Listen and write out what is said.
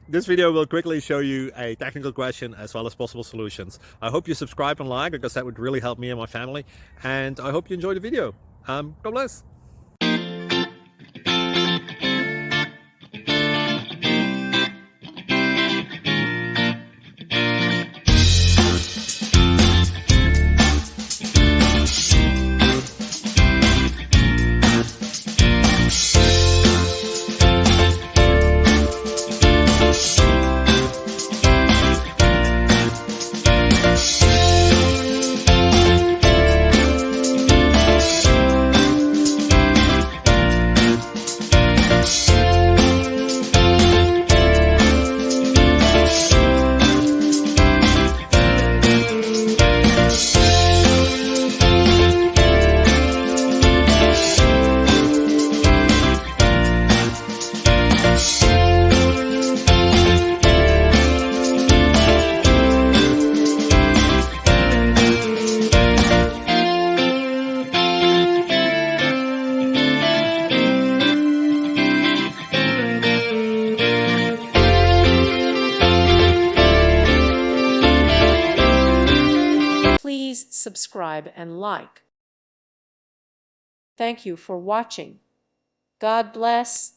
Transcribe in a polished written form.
This video will quickly show you a technical question as well as possible solutions. I hope you subscribe and like, because that would really help me and my family. And I hope you enjoy the video. God bless. Please subscribe and like. Thank you for watching. God bless.